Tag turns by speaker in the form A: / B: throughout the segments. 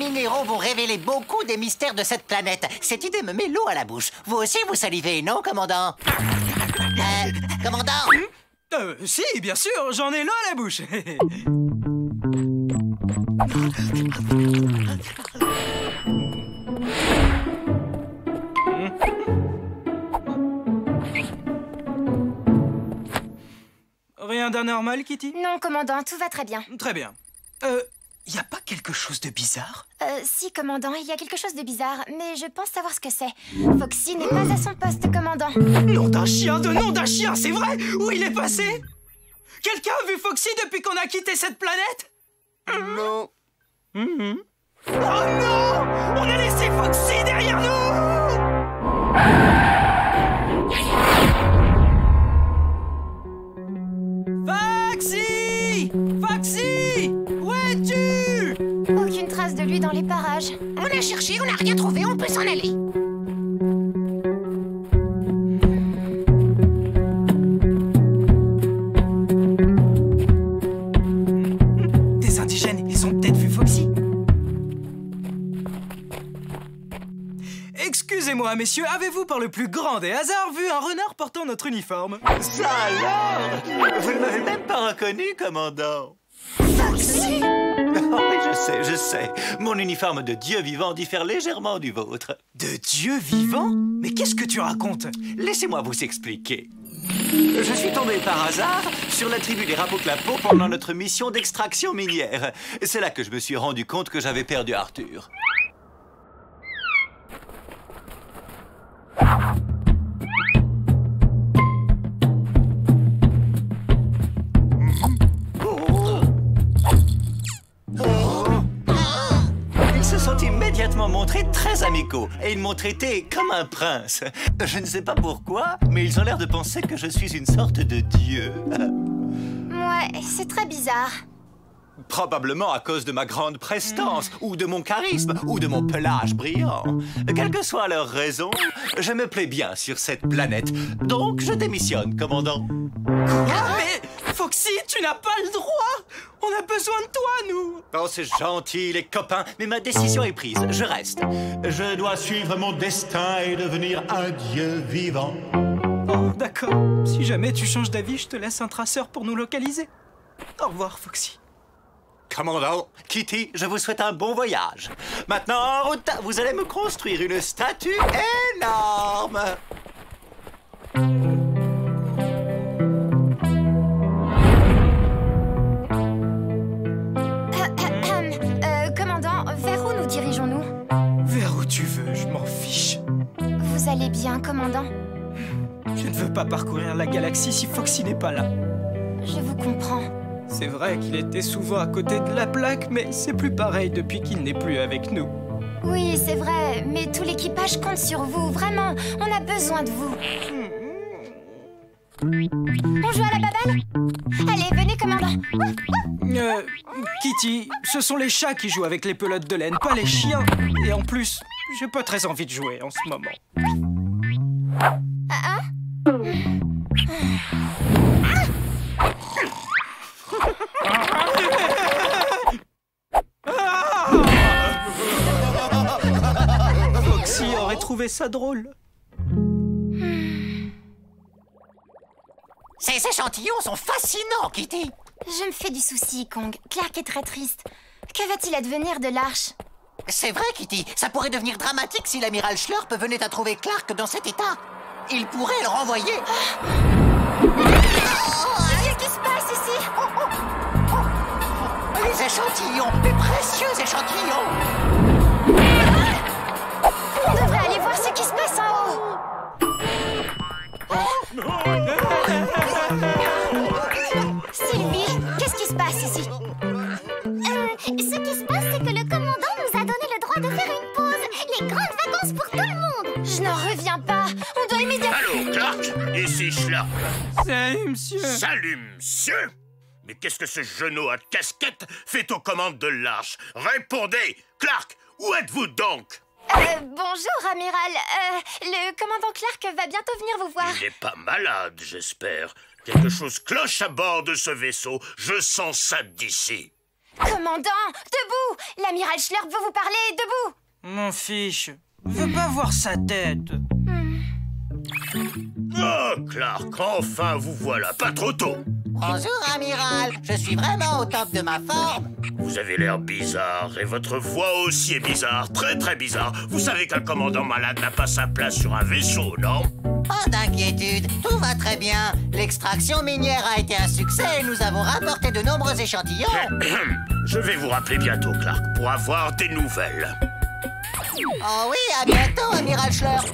A: minéraux vont révéler beaucoup des mystères de cette planète. Cette idée me met l'eau à la bouche. Vous aussi, vous salivez, non, commandant? Commandant?
B: Si, bien sûr, j'en ai l'eau à la bouche. Rien d'anormal, Kitty?
C: Non, commandant, tout va très bien.
B: Très bien. Y a pas quelque chose de bizarre?
C: Si, commandant, il y a quelque chose de bizarre, mais je pense savoir ce que c'est. Foxy n'est pas à son poste, commandant.
B: Nom d'un chien, c'est vrai? Où il est passé? Quelqu'un a vu Foxy depuis qu'on a quitté cette planète?
A: Non.
B: Oh non! On a laissé Foxy derrière nous! Foxy! Foxy! Où es-tu?
C: Aucune trace de lui dans les parages.
A: On a cherché, on n'a rien trouvé, on peut s'en aller.
B: Des indigènes, ils ont peut-être vu Foxy. Excusez-moi, messieurs, avez-vous par le plus grand des hasards vu un renard portant notre uniforme?
D: Ça alors? Vous ne m'avez même pas reconnu, commandant.
A: Foxy!
D: Oh, oui, je sais. Mon uniforme de dieu vivant diffère légèrement du vôtre.
B: De dieu vivant? Mais qu'est-ce que tu racontes?
D: Laissez-moi vous expliquer. Je suis tombé par hasard sur la tribu des Rapoclapo pendant notre mission d'extraction minière. C'est là que je me suis rendu compte que j'avais perdu Arthur. Ils se sont immédiatement montrés très amicaux et ils m'ont traité comme un prince. Je ne sais pas pourquoi, mais ils ont l'air de penser que je suis une sorte de dieu.
C: Ouais, c'est très bizarre.
D: Probablement à cause de ma grande prestance, ou de mon charisme, ou de mon pelage brillant. Quelle que soit leur raison, je me plais bien sur cette planète. Donc, je démissionne, commandant.
B: Mais Foxy, tu n'as pas le droit! On a besoin de toi, nous!
D: Oh, c'est gentil, les copains, mais ma décision est prise. Je reste. Je dois suivre mon destin et devenir un dieu vivant.
B: Oh, d'accord. Si jamais tu changes d'avis, je te laisse un traceur pour nous localiser. Au revoir, Foxy.
D: Commandant, Kitty, je vous souhaite un bon voyage. Maintenant, en route, vous allez me construire une statue énorme.
C: Commandant, vers où nous dirigeons-nous?
B: Vers où tu veux, je m'en fiche.
C: Vous allez bien, commandant?
B: Je ne veux pas parcourir la galaxie si Foxy n'est pas là.
C: Je vous comprends.
B: C'est vrai qu'il était souvent à côté de la plaque, mais c'est plus pareil depuis qu'il n'est plus avec nous.
C: Oui, c'est vrai, mais tout l'équipage compte sur vous, vraiment. On a besoin de vous. On joue à la baballe? Allez, venez, commandant.
B: Kitty, ce sont les chats qui jouent avec les pelotes de laine, pas les chiens. Et en plus, j'ai pas très envie de jouer en ce moment. Foxy aurait trouvé ça drôle.
A: Ces échantillons sont fascinants, Kitty.
C: Je me fais du souci, Kong. Clark est très triste. Que va-t-il advenir de l'Arche?
A: C'est vrai, Kitty. Ça pourrait devenir dramatique si l'amiral Schlurp venait à trouver Clark dans cet état. Il pourrait le renvoyer.
C: Qu'est-ce qui se passe ici?
A: Les échantillons, les précieux échantillons.
C: On devrait aller voir ce qui se passe en haut. Sylvie, qu'est-ce qui se passe ici?
E: Ce qui se passe, c'est que le commandant nous a donné le droit de faire une pause. Les grandes vacances pour tout le monde.
C: Je n'en reviens pas. On doit immédiatement...
F: Allô, Clark, ici Schlurp.
B: Salut, monsieur.
F: Salut, monsieur. Mais qu'est-ce que ce genou à casquette fait aux commandes de l'Arche? Répondez, Clark, où êtes-vous donc?
C: Bonjour, amiral. Le commandant Clark va bientôt venir vous voir.
F: Il n'est pas malade, j'espère. Quelque chose cloche à bord de ce vaisseau. Je sens ça d'ici.
C: Commandant, debout! L'amiral Schlurp veut vous parler, debout!
B: Mon fiche, je veux pas voir sa tête.
F: Oh, Clark, enfin vous voilà, pas trop tôt.
A: Bonjour, amiral. Je suis vraiment au top de ma forme.
F: Vous avez l'air bizarre et votre voix aussi est bizarre, très très bizarre. Vous savez qu'un commandant malade n'a pas sa place sur un vaisseau, non?
A: Pas d'inquiétude, tout va très bien. L'extraction minière a été un succès et nous avons rapporté de nombreux échantillons.
F: Je vais vous rappeler bientôt, Clark, pour avoir des nouvelles.
A: Oh oui, à bientôt, amiral Schlurp.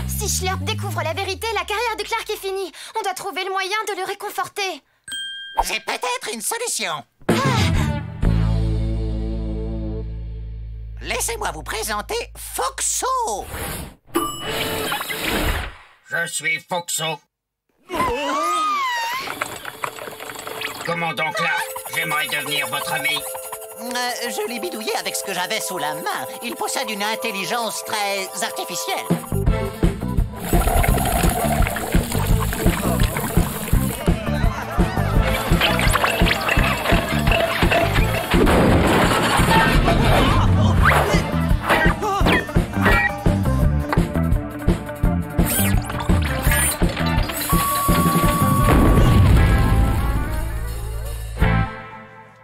C: Si Schlurp découvre la vérité, la carrière de Clark est finie. On doit trouver le moyen de le réconforter.
A: J'ai peut-être une solution. Laissez-moi vous présenter Foxo.
G: Je suis Foxo. Commandant Clark, j'aimerais devenir votre ami.
A: Je l'ai bidouillé avec ce que j'avais sous la main. Il possède une intelligence très artificielle.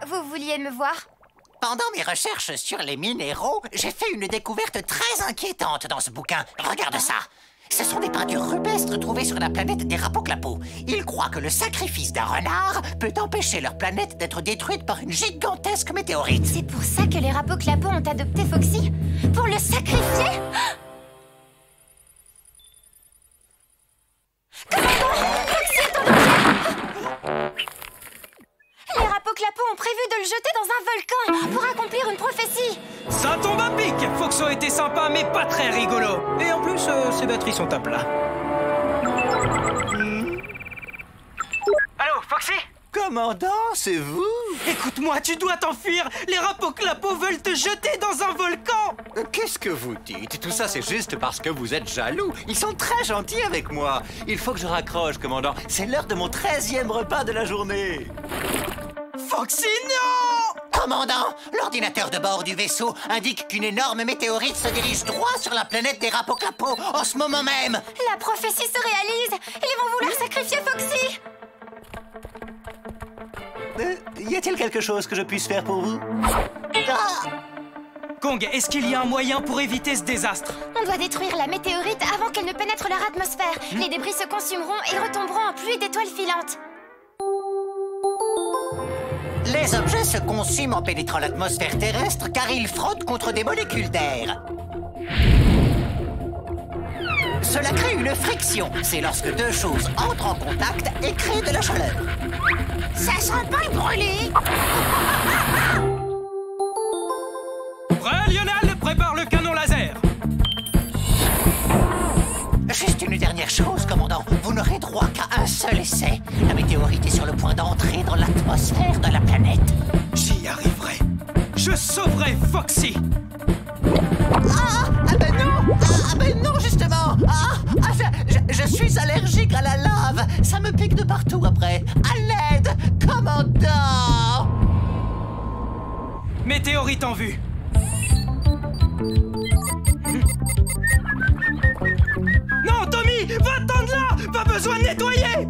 C: Vous vouliez me voir?
A: Pendant mes recherches sur les minéraux, j'ai fait une découverte très inquiétante dans ce bouquin. Regarde ça. Ce sont des peintures rupestres trouvées sur la planète des Rapoclapos. Ils croient que le sacrifice d'un renard peut empêcher leur planète d'être détruite par une gigantesque météorite.
C: C'est pour ça que les Rapoclapos ont adopté Foxy? Pour le sacrifier? Commandant, Foxy est en danger! Les Rapoclapos ont prévu de le jeter dans un volcan pour accomplir une prophétie.
B: Ça tombe à pic. Foxo était sympa, mais pas très rigolo. Et en plus, ses batteries sont à plat. Allô, Foxy?
D: Commandant, c'est vous?
B: Écoute-moi, tu dois t'enfuir. Les Rapoclapos veulent te jeter dans un volcan.
D: Qu'est-ce que vous dites? Tout ça, c'est juste parce que vous êtes jaloux. Ils sont très gentils avec moi. Il faut que je raccroche, commandant. C'est l'heure de mon 13e repas de la journée.
B: Foxy, non!
A: Commandant, l'ordinateur de bord du vaisseau indique qu'une énorme météorite se dirige droit sur la planète des Rapoclapos en ce moment même.
C: La prophétie se réalise. Ils vont vouloir sacrifier Foxy.
D: Y a-t-il quelque chose que je puisse faire pour vous?
B: Kong, est-ce qu'il y a un moyen pour éviter ce désastre?
C: On doit détruire la météorite avant qu'elle ne pénètre leur atmosphère. Les débris se consumeront et retomberont en pluie d'étoiles filantes.
A: Les objets se consument en pénétrant l'atmosphère terrestre car ils frottent contre des molécules d'air. Cela crée une friction. C'est lorsque deux choses entrent en contact et créent de la chaleur. Ça sent pas brûlé.
B: Prêt, Lionel? Prépare le canon laser.
A: Juste une dernière chose, commandant. Vous n'aurez droit qu'à un seul essai. La météorite est sur le point d'entrer dans l'atmosphère de la planète.
B: J'y arriverai. Je sauverai Foxy.
A: Ben non, justement. Je suis allergique à la lave. Ça me pique de partout après. À l'aide, commandant.
B: Météorite en vue. Non, Tommy, va-t'en de là. Pas besoin de nettoyer.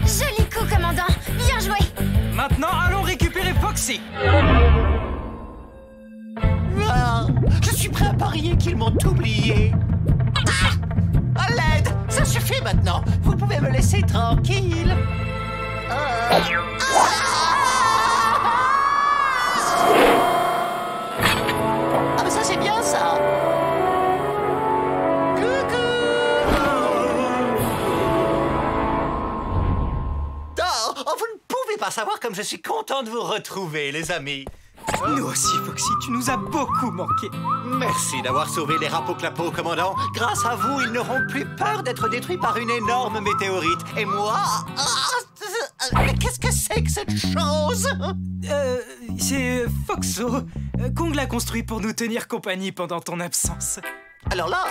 C: Joli coup, commandant. Bien joué.
B: Maintenant, allons récupérer Foxy.
A: Je suis prêt à parier qu'ils m'ont oublié. À l'aide, ça suffit maintenant. Vous pouvez me laisser tranquille. Mais ça c'est bien ça. Coucou.
D: Vous ne pouvez pas savoir comme je suis content de vous retrouver, les amis.
B: Nous aussi, Foxy, tu nous as beaucoup manqué.
D: Merci d'avoir sauvé les Rapoclapos, commandant. Grâce à vous, ils n'auront plus peur d'être détruits par une énorme météorite. Et moi...
A: Mais qu'est-ce que c'est que cette chose?
B: C'est Foxo. Kong l'a construit pour nous tenir compagnie pendant ton absence.
A: Alors là,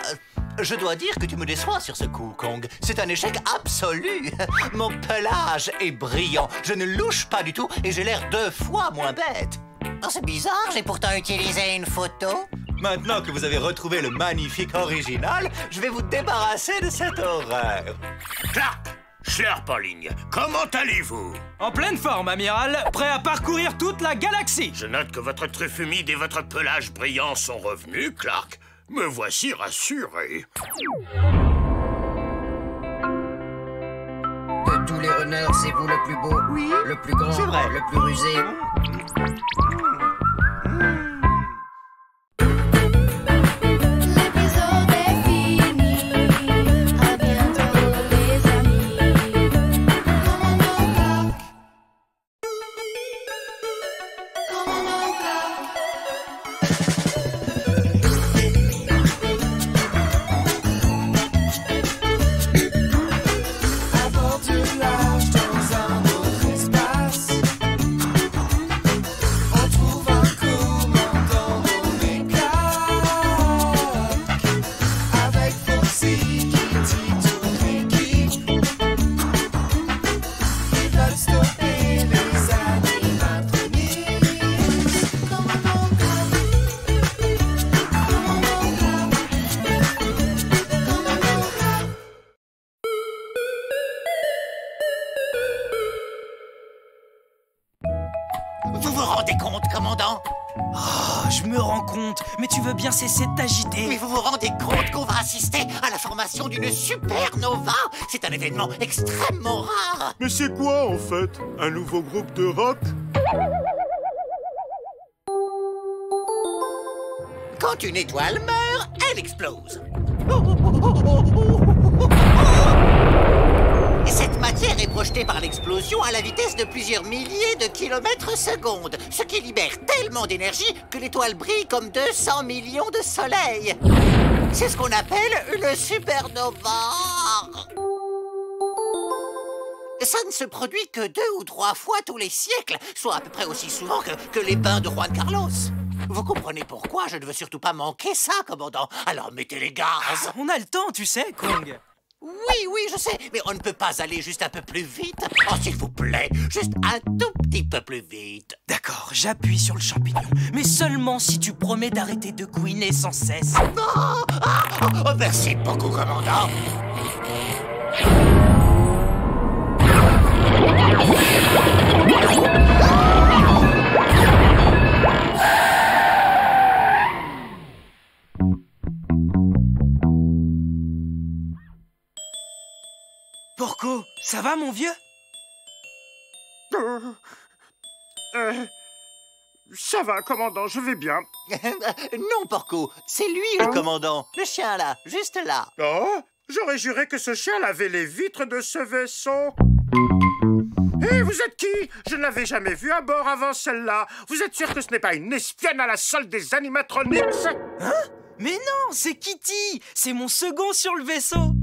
A: je dois dire que tu me déçois sur ce coup, Kong. C'est un échec absolu. Mon pelage est brillant. Je ne louche pas du tout et j'ai l'air 2 fois moins bête. Oh, c'est bizarre, j'ai pourtant utilisé une photo.
D: Maintenant que vous avez retrouvé le magnifique original, je vais vous débarrasser de cette horreur.
F: Clark, Schlurp en ligne, comment allez-vous?
B: En pleine forme, amiral, prêt à parcourir toute la galaxie.
F: Je note que votre truffe humide et votre pelage brillant sont revenus, Clark. Me voici rassuré.
H: De tous les runners, c'est vous le plus beau,
A: Oui,
H: le plus grand,
A: c'est vrai.
H: le plus rusé.
E: L'épisode est fini. À bientôt les amis. Commandant Clark. Commandant Clark. Aventurage dans un autre espace. On trouve un commandant nommé Clark. Avec Foxy, Kitty, toute l'équipe. Ils veulent stopper les animatroniques. Commandant Clark. Commandant Clark. Commandant Clark.
A: Vous vous rendez compte, commandant?
B: Oh, je me rends compte, mais tu veux bien cesser de
A: Mais
B: t'agiter?
A: vous vous rendez compte qu'on va assister à la formation d'une supernova? C'est un événement extrêmement rare.
F: Mais c'est quoi, en fait? Un nouveau groupe de rock?
A: Quand une étoile meurt, elle explose. Et cette matière est projetée par l'explosion à la vitesse de plusieurs milliers de kilomètres secondes, ce qui libère tellement d'énergie que l'étoile brille comme 200 millions de soleils. C'est ce qu'on appelle une supernova. Ça ne se produit que 2 ou 3 fois tous les siècles, soit à peu près aussi souvent que les bains de Juan Carlos. Vous comprenez pourquoi je ne veux surtout pas manquer ça, commandant. Alors mettez les gaz.
B: On a le temps, tu sais, Kong.
A: Oui, je sais, mais on ne peut pas aller juste un peu plus vite. Oh, s'il vous plaît, juste un tout petit peu plus vite.
B: D'accord, j'appuie sur le champignon, mais seulement si tu promets d'arrêter de couiner sans cesse.
A: Oh, merci beaucoup, commandant.
B: Porco, ça va, mon vieux?
F: Ça va, commandant, je vais bien.
A: Non, Porco, c'est lui le commandant. Le chien là, juste là.
F: Oh, j'aurais juré que ce chien lavait les vitres de ce vaisseau. Hé, vous êtes qui? Je ne l'avais jamais vu à bord avant celle-là. Vous êtes sûr que ce n'est pas une espionne à la solde des animatronics?
B: Hein? Mais non, c'est Kitty! C'est mon second sur le vaisseau!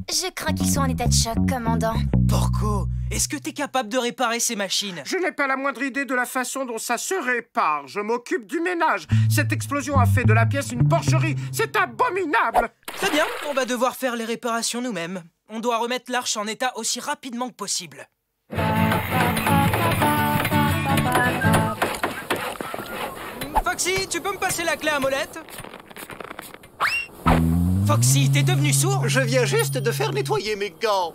C: Je crains qu'ils soient en état de choc, commandant.
B: Porco, est-ce que t'es capable de réparer ces machines?
F: Je n'ai pas la moindre idée de la façon dont ça se répare. Je m'occupe du ménage. Cette explosion a fait de la pièce une porcherie. C'est abominable.
B: Très bien, on va devoir faire les réparations nous-mêmes. On doit remettre l'arche en état aussi rapidement que possible. Foxy, tu peux me passer la clé à molette? Foxy, t'es devenu sourd?
A: Je viens juste de faire nettoyer mes gants.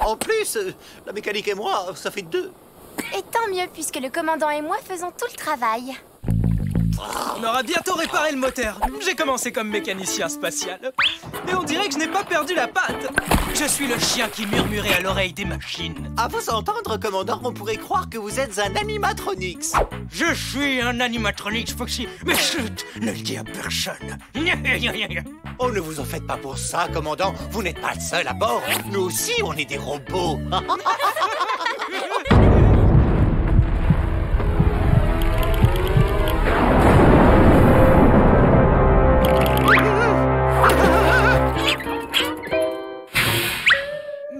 A: En plus, la mécanique et moi, ça fait 2.
C: Et tant mieux, puisque le commandant et moi faisons tout le travail.
B: On aura bientôt réparé le moteur. J'ai commencé comme mécanicien spatial. Mais on dirait que je n'ai pas perdu la patte. Je suis le chien qui murmurait à l'oreille des machines.
A: À vous entendre, commandant, on pourrait croire que vous êtes un animatronics.
B: Je suis un animatronics, Foxy. Mais chut, ne le dis à personne.
A: Oh, ne vous en faites pas pour ça, commandant. Vous n'êtes pas le seul à bord. Nous aussi, on est des robots.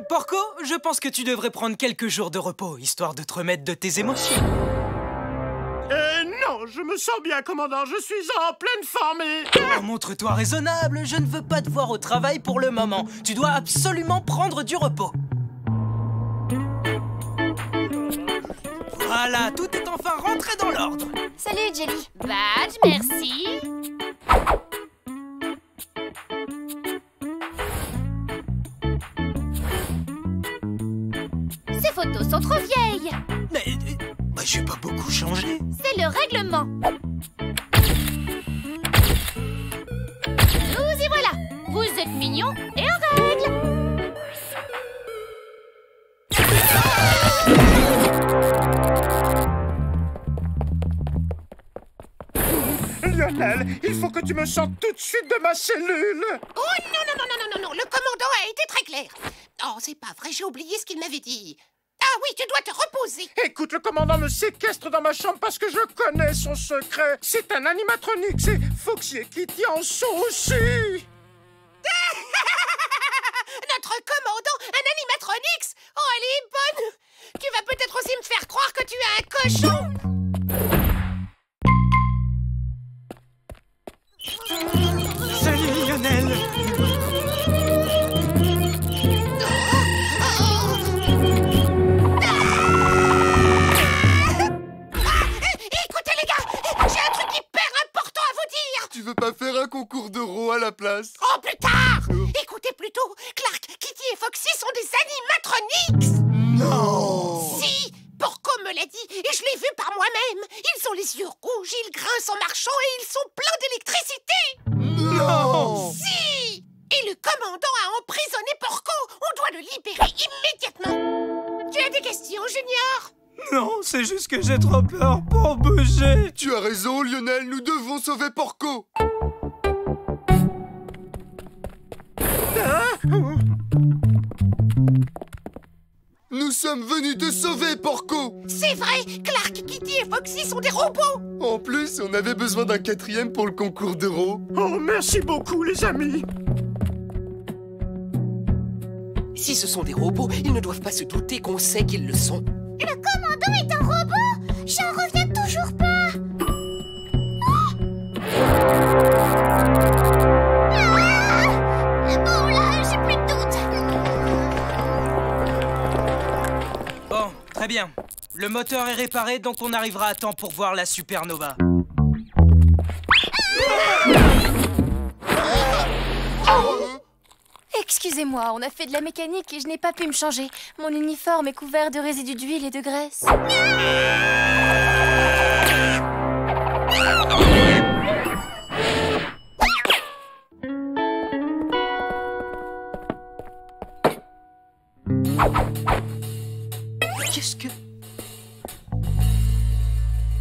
B: Porco, je pense que tu devrais prendre quelques jours de repos, histoire de te remettre de tes émotions.
F: Non, je me sens bien, commandant, je suis en pleine forme et...
B: Oh, montre-toi raisonnable, je ne veux pas te voir au travail pour le moment. Tu dois absolument prendre du repos. Voilà, tout est enfin rentré dans l'ordre.
C: Salut, Jelly.
E: Badge, merci. Ces photos sont trop vieilles.
B: Mais j'ai pas beaucoup changé.
E: C'est le règlement. Nous y voilà. Vous êtes mignons et en règle.
F: Lionel, il faut que tu me sortes tout de suite de ma cellule.
A: Oh non, non, non, non, non, non, non, le commandant a été très clair. Oh, c'est pas vrai, j'ai oublié ce qu'il m'avait dit. Ah oui, tu dois te reposer.
F: Écoute, le commandant me séquestre dans ma chambre parce que je connais son secret. C'est un animatronique, c'est Foxy et Kitty en sont aussi.
A: Notre commandant, un animatronix. Oh, elle est bonne. Tu vas peut-être aussi me faire croire que tu es un cochon.
B: Salut, Lionel.
A: Écoutez les gars, j'ai un truc hyper important à vous dire.
I: Tu veux pas faire un concours d'euros à la place?
A: Oh, plus tard. Écoutez plutôt, Clark, Kitty et Foxy sont des animatronics.
I: Non!
A: Si, Porco me l'a dit et je l'ai vu par moi-même. Ils ont les yeux rouges, ils grincent en marchant et ils sont pleins d'électricité.
I: Non!
A: Si! Et le commandant a emprisonné Porco. On doit le libérer immédiatement. Tu as des questions, Junior?
B: Non, c'est juste que j'ai trop peur pour bouger.
I: Tu as raison, Lionel, nous devons sauver Porco. Nous sommes venus te sauver, Porco.
A: C'est vrai, Clark, Kitty et Foxy sont des robots.
I: En plus, on avait besoin d'un 4e pour le concours d'euros.
F: Oh, merci beaucoup, les amis.
J: Si ce sont des robots, ils ne doivent pas se douter qu'on sait qu'ils le sont.
E: Le commandant est un robot. J'en reviens toujours pas. Bon, là, j'ai plus de doute.
B: Bon, très bien. Le moteur est réparé, donc on arrivera à temps pour voir la supernova.
C: Excusez-moi, on a fait de la mécanique et je n'ai pas pu me changer. Mon uniforme est couvert de résidus d'huile et de graisse.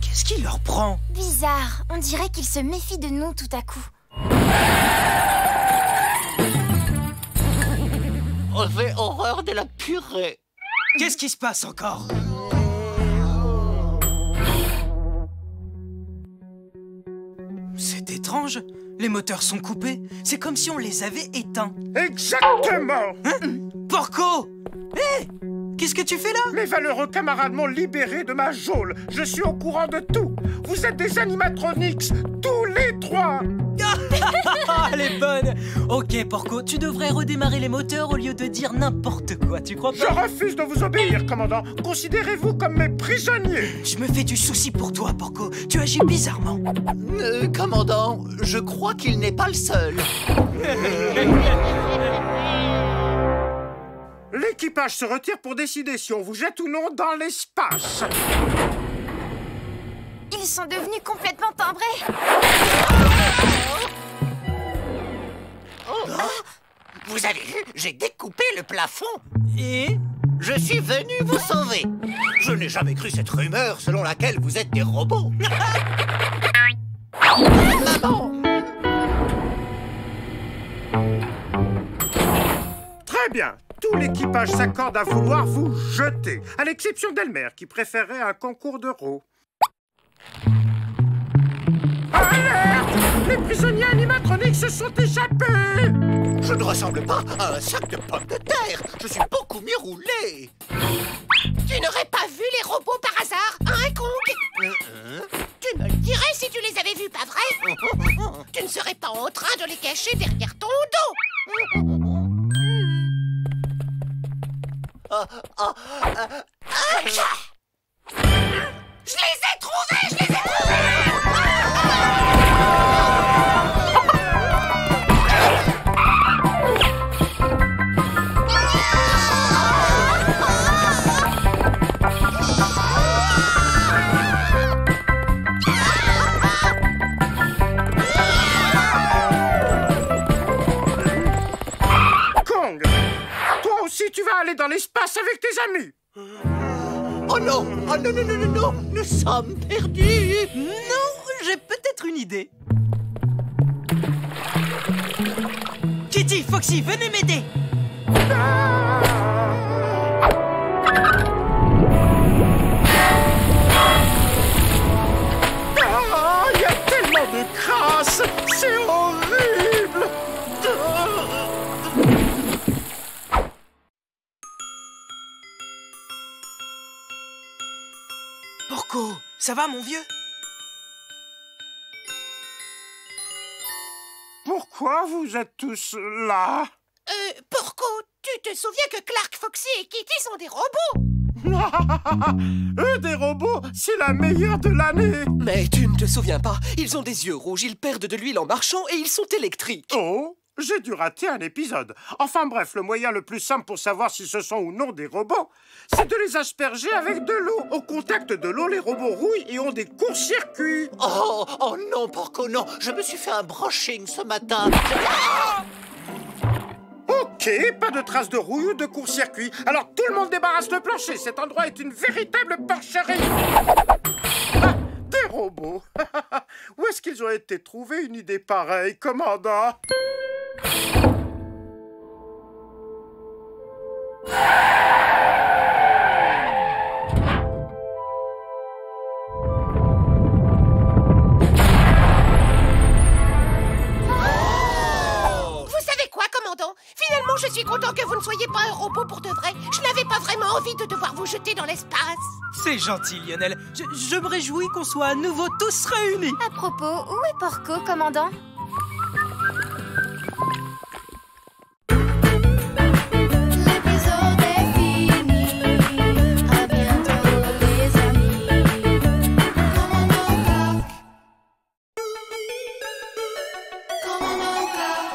B: Qu'est-ce qui leur prend?
C: Bizarre, on dirait qu'ils se méfient de nous tout à coup.
A: Oh, j'ai horreur de la purée.
B: Qu'est-ce qui se passe encore? C'est étrange. Les moteurs sont coupés. C'est comme si on les avait éteints.
F: Exactement.
B: Hein? Porco! Hé! Qu'est-ce que tu fais là?
F: Mes valeureux camarades m'ont libéré de ma geôle. Je suis au courant de tout. Vous êtes des animatronics, tous les trois.
B: Elle est bonne. Ok, Porco, tu devrais redémarrer les moteurs au lieu de dire n'importe quoi, tu crois
F: Je
B: pas?
F: refuse de vous obéir, commandant. Considérez-vous comme mes prisonniers.
B: Je me fais du souci pour toi, Porco. Tu agis bizarrement.
A: Commandant, je crois qu'il n'est pas le seul.
F: L'équipage se retire pour décider si on vous jette ou non dans l'espace.
C: Ils sont devenus complètement timbrés.
A: Vous avez vu, j'ai découpé le plafond.
B: Et?
A: Je suis venu vous sauver. Je n'ai jamais cru cette rumeur selon laquelle vous êtes des robots. Maman!
F: Très bien. Tout l'équipage s'accorde à vouloir vous jeter, à l'exception d'Elmer, qui préférait un concours d'euros. Alerte! Les prisonniers animatroniques se sont échappés! Je
D: ne ressemble pas à un sac de pommes de terre. Je suis beaucoup mieux roulé.
J: Tu n'aurais pas vu les robots par hasard, hein, Kong? Tu me le dirais si tu les avais vus, pas vrai? Tu ne serais pas en train de les cacher derrière ton dos. Je les ai trouvés, je les ai trouvés!
F: Kong, toi aussi tu vas aller dans l'espace avec tes amis.
D: Oh non! Oh non, non, non, non, non! Nous sommes perdus!
B: Non, j'ai peut-être une idée. Kitty, Foxy, venez m'aider.
F: Ah, il y a tellement de crasse, c'est horrible.
B: Porco, ça va mon vieux?
F: Pourquoi vous êtes tous là?
J: Porco, tu te souviens que Clark, Foxy et Kitty sont des robots?
F: Eux, des robots, c'est la meilleure de l'année.
J: Mais tu ne te souviens pas, ils ont des yeux rouges, ils perdent de l'huile en marchant et ils sont électriques.
F: Oh, j'ai dû rater un épisode. Enfin bref, le moyen le plus simple pour savoir si ce sont ou non des robots, c'est de les asperger avec de l'eau. Au contact de l'eau, les robots rouillent et ont des courts-circuits.
D: Oh, oh non, Porco, non! Je me suis fait un brushing ce matin.
F: Ok, pas de traces de rouille ou de court-circuit. Alors tout le monde débarrasse le plancher. Cet endroit est une véritable porcherie. Ah, des robots. Où est-ce qu'ils ont été trouvés une idée pareille, commandant?
J: Finalement, je suis content que vous ne soyez pas un robot pour de vrai. Je n'avais pas vraiment envie de devoir vous jeter dans l'espace.
B: C'est gentil, Lionel. Je me réjouis qu'on soit à nouveau tous réunis.
C: À propos, où est Porco, commandant? L'épisode est fini. À bientôt, les amis. Commandant Clark. Commandant Clark.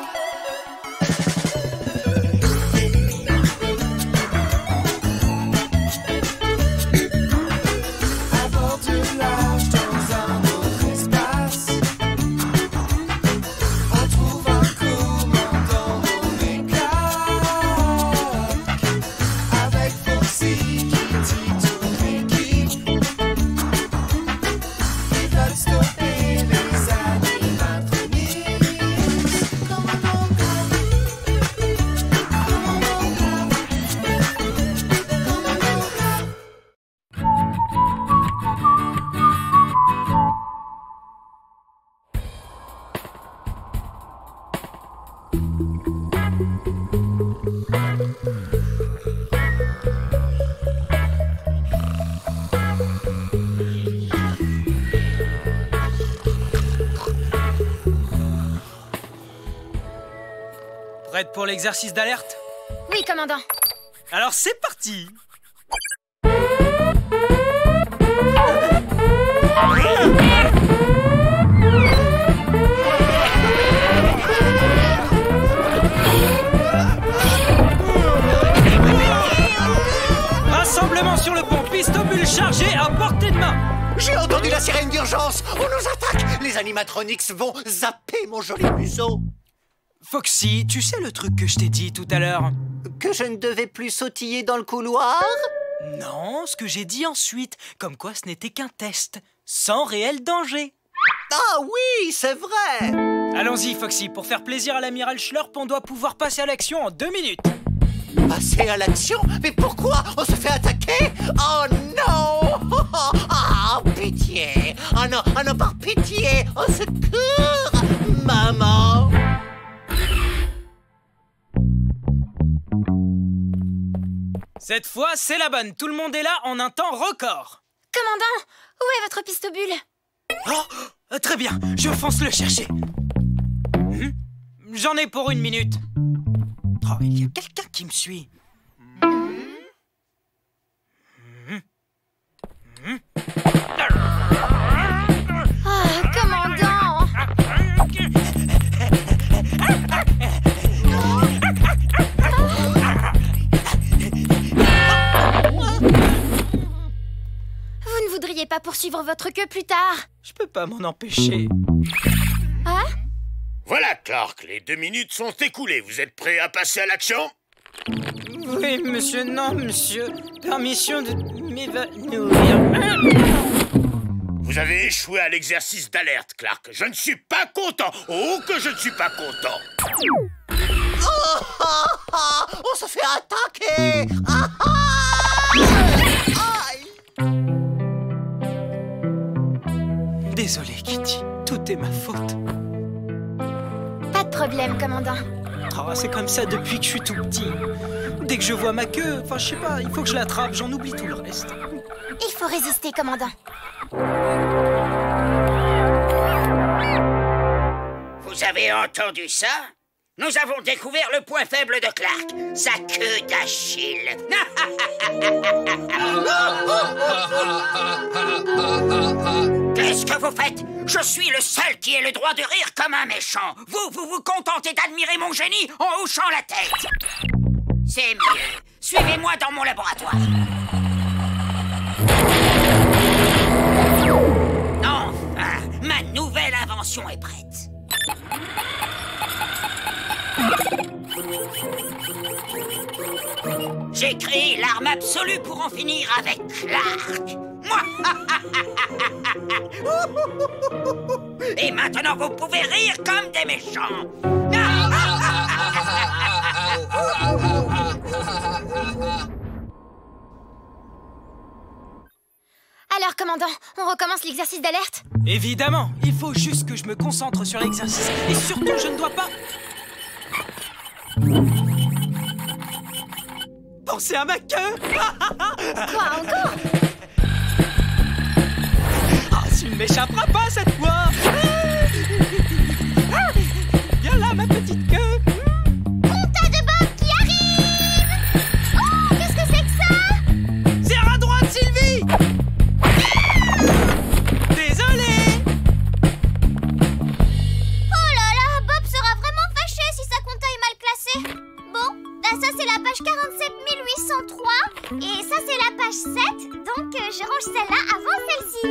B: Prête pour l'exercice d'alerte?
C: Oui, commandant.
B: Alors c'est parti! Rassemblement sur le pont, pistobule chargé à portée de main!
D: J'ai entendu la sirène d'urgence! On nous attaque! Les animatronics vont zapper mon joli museau!
B: Foxy, tu sais le truc que je t'ai dit tout à l'heure?
D: Que je ne devais plus sautiller dans le couloir?
B: Non, ce que j'ai dit ensuite, comme quoi ce n'était qu'un test, sans réel danger.
D: Ah oui, c'est vrai!
B: Allons-y, Foxy, pour faire plaisir à l'amiral Schlurp, on doit pouvoir passer à l'action en 2 minutes.
D: Passer à l'action? Mais pourquoi? On se fait attaquer? Oh non! Ah, pitié! Oh non, par pitié! Au secours! Maman!
B: Cette fois, c'est la bonne. Tout le monde est là en un temps record.
C: Commandant, où est votre pistobule?
B: Oh, très bien, je fonce le chercher. J'en ai pour 1 minute. Oh, il y a quelqu'un qui me suit.
C: Oh, commandant! Vous ne voudriez pas poursuivre votre queue plus tard?
B: Je peux pas m'en empêcher.
C: Hein?
F: Voilà, Clark, les 2 minutes sont écoulées. Vous êtes prêts à passer à l'action?
B: Oui, monsieur, non, monsieur. Permission de m'évanouir.
F: Vous avez échoué à l'exercice d'alerte, Clark. Je ne suis pas content. Oh, que je ne suis pas content.
A: On se fait attaquer. Aïe.
B: Désolé, Kitty. Tout est ma faute.
C: Pas de problème, commandant.
B: Oh, c'est comme ça depuis que je suis tout petit. Dès que je vois ma queue, enfin, je sais pas, il faut que je l'attrape, j'en oublie tout le reste.
C: Il faut résister, commandant.
G: Vous avez entendu ça? Nous avons découvert le point faible de Clark, sa queue d'Achille. Qu'est-ce que vous faites? Je suis le seul qui ait le droit de rire comme un méchant. Vous vous contentez d'admirer mon génie en hochant la tête. C'est mieux. Suivez-moi dans mon laboratoire. Enfin, ma nouvelle invention est prête. J'ai créé l'arme absolue pour en finir avec Clark. Et maintenant, vous pouvez rire comme des méchants.
C: Alors, commandant, on recommence l'exercice d'alerte?
B: Évidemment, il faut juste que je me concentre sur l'exercice. Et surtout, je ne dois pas... penser à ma queue.
C: Quoi, encore?
B: Oh, tu ne m'échapperas pas cette fois. Viens là, ma petite queue.
E: Compta de Bob qui arrive! Oh, qu'est-ce que c'est que ça?
B: Serre à droite, Sylvie. Désolé.
E: Oh là là, Bob sera vraiment fâché si sa compta est mal classée. Bon, là, ça c'est la page 47803 et ça c'est la page 7, donc je range celle-là avant celle-ci.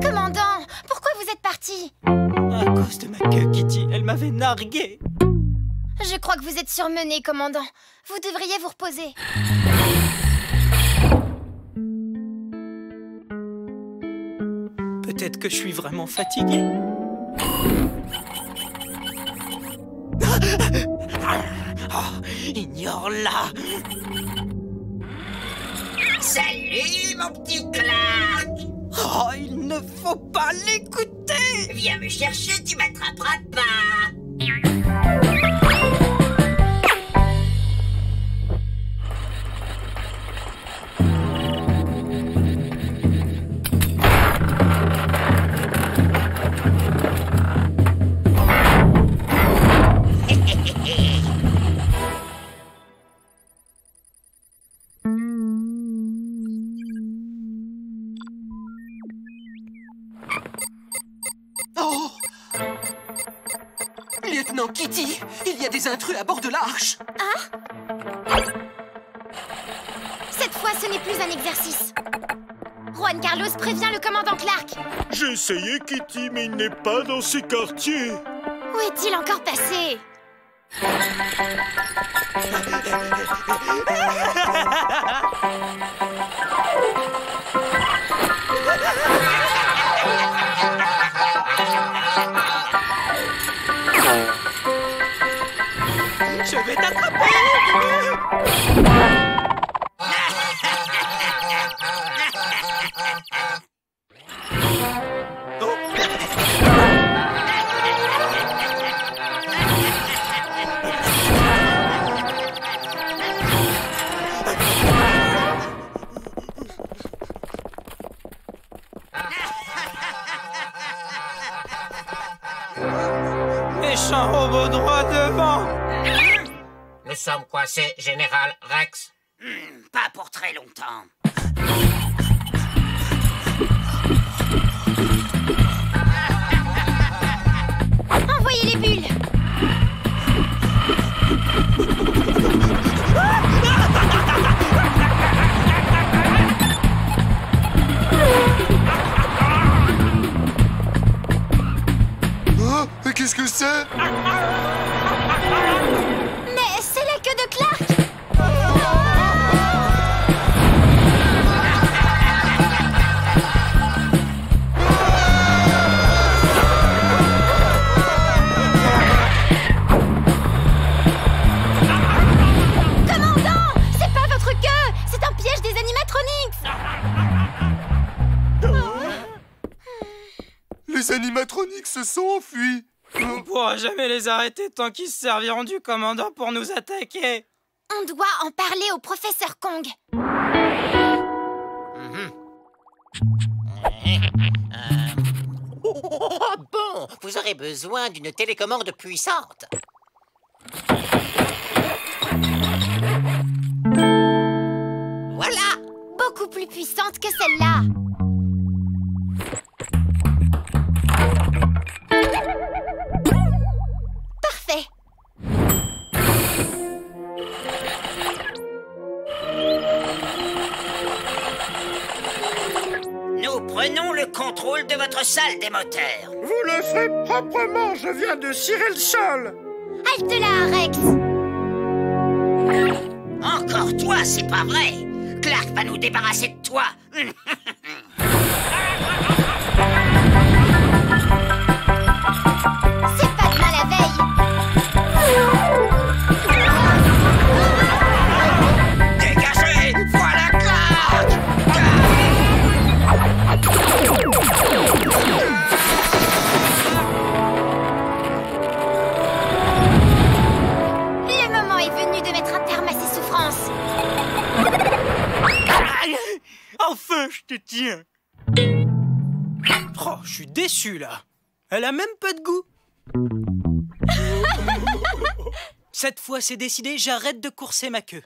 C: Commandant, pourquoi vous êtes parti?
B: À cause de ma queue, Kitty, elle m'avait nargué.
C: Je crois que vous êtes surmené, commandant. Vous devriez vous reposer.
B: Peut-être que je suis vraiment fatigué. Oh, ignore-la.
G: Salut, mon petit Clark.
B: Oh, il ne faut pas l'écouter.
G: Viens me chercher, tu m'attraperas pas.
K: Oh! Lieutenant Kitty, il y a des intrus à bord de l'Arche.
C: Hein? Cette fois, ce n'est plus un exercice. Juan Carlos prévient le commandant Clark.
F: J'ai essayé, Kitty, mais il n'est pas dans ces quartiers.
C: Où est-il encore passé?
B: Je vais t'attraper. Méchant robot droit devant.
L: Nous sommes coincés, Général Rex.
G: Pas pour très longtemps.
C: Envoyez les bulles.
I: Oh, mais qu'est-ce que c'est?
C: Mais c'est la queue de Clark. Commandant, c'est pas votre queue, c'est un piège des animatronics.
I: Les animatroniques se sont enfuis.
B: On pourra jamais les arrêter tant qu'ils se serviront du commandant pour nous attaquer.
C: On doit en parler au professeur Kong.
A: Oh, bon, vous aurez besoin d'une télécommande puissante. Voilà.
C: Beaucoup plus puissante que celle-là. Parfait.
G: Nous prenons le contrôle de votre salle des moteurs.
F: Vous le faites proprement, je viens de cirer le sol.
C: Halte là, Rex.
G: Encore toi, c'est pas vrai. Clark va nous débarrasser de toi.
C: C'est pas demain la veille.
G: Dégagez, voilà Clark.
C: Le moment est venu de mettre un terme à ses souffrances.
B: Enfin, je te tiens. Oh, je suis déçu, là. Elle a même pas de goût. Cette fois, c'est décidé, j'arrête de courser ma queue.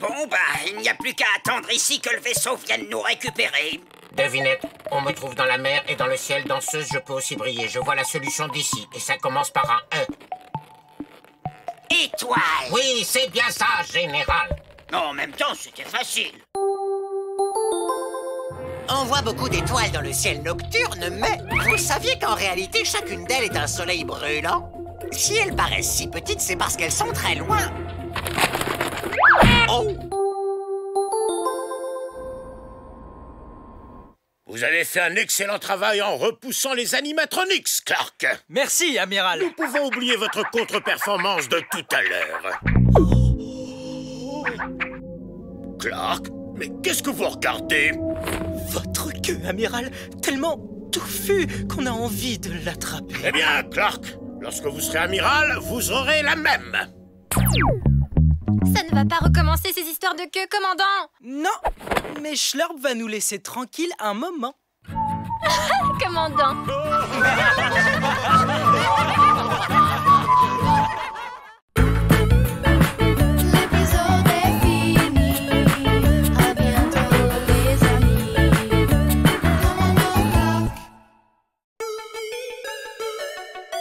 G: Bon, bah, il n'y a plus qu'à attendre ici que le vaisseau vienne nous récupérer.
L: Devinette, on me trouve dans la mer et dans le ciel. Danseuse, je peux aussi briller. Je vois la solution d'ici. Et ça commence par un E.
G: Étoile.
L: Oui, c'est bien ça, Général.
G: En même temps, c'était facile.
A: On voit beaucoup d'étoiles dans le ciel nocturne, mais vous saviez qu'en réalité, chacune d'elles est un soleil brûlant? Si elles paraissent si petites, c'est parce qu'elles sont très loin. Oh!
F: Vous avez fait un excellent travail en repoussant les animatronics, Clark.
B: Merci, amiral.
F: Nous pouvons oublier votre contre-performance de tout à l'heure. Clark, mais qu'est-ce que vous regardez?
B: Votre queue, amiral, tellement touffue qu'on a envie de l'attraper.
F: Eh bien, Clark, lorsque vous serez amiral, vous aurez la même.
C: Ça ne va pas recommencer ces histoires de queue, commandant.
B: Non, mais Schlurp va nous laisser tranquille un moment.
C: Commandant.
M: L'épisode est fini. À bientôt les amis. Commandant Clark.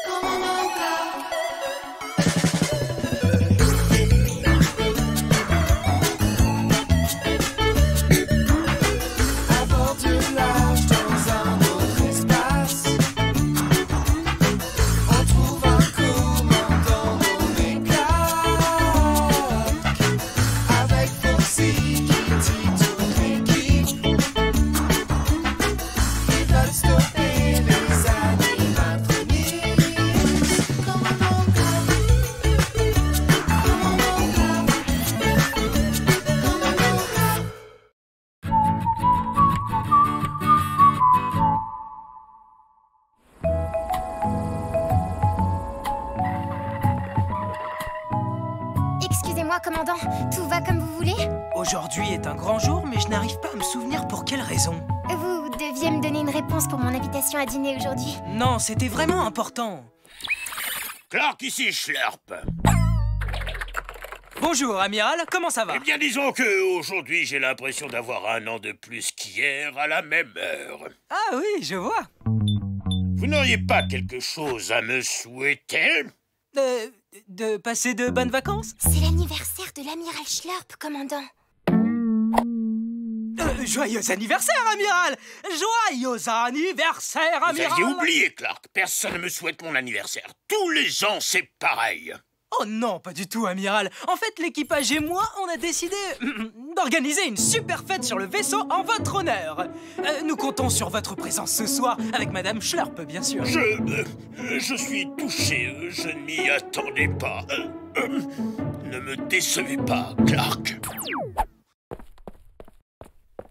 M: Commandant Clark. À bord du large dans un autre espace, on trouve un
C: commandant. Tout va comme vous voulez?
B: Aujourd'hui est un grand jour, mais je n'arrive pas à me souvenir pour quelle raison.
C: Vous deviez me donner une réponse pour mon invitation à dîner aujourd'hui.
B: Non, c'était vraiment important.
N: Clark, ici Schlurp.
B: Bonjour, amiral, comment ça va?
N: Eh bien, disons que aujourd'hui, j'ai l'impression d'avoir un an de plus qu'hier à la même heure.
B: Ah oui, je vois.
N: Vous n'auriez pas quelque chose à me souhaiter?
B: De passer de bonnes vacances?
C: C'est l'anniversaire de l'amiral Schlurp, commandant.
B: Joyeux anniversaire, amiral! Joyeux anniversaire, amiral!
N: Vous aviez oublié, Clark. Personne ne me souhaite mon anniversaire. Tous les ans, c'est pareil.
B: Oh non, pas du tout, amiral. En fait, l'équipage et moi, on a décidé d'organiser une super fête sur le vaisseau en votre honneur. Nous comptons sur votre présence ce soir, avec Madame Schlurp, bien sûr.
N: Je suis touché. Je ne m'y attendais pas. Ne me décevez pas, Clark.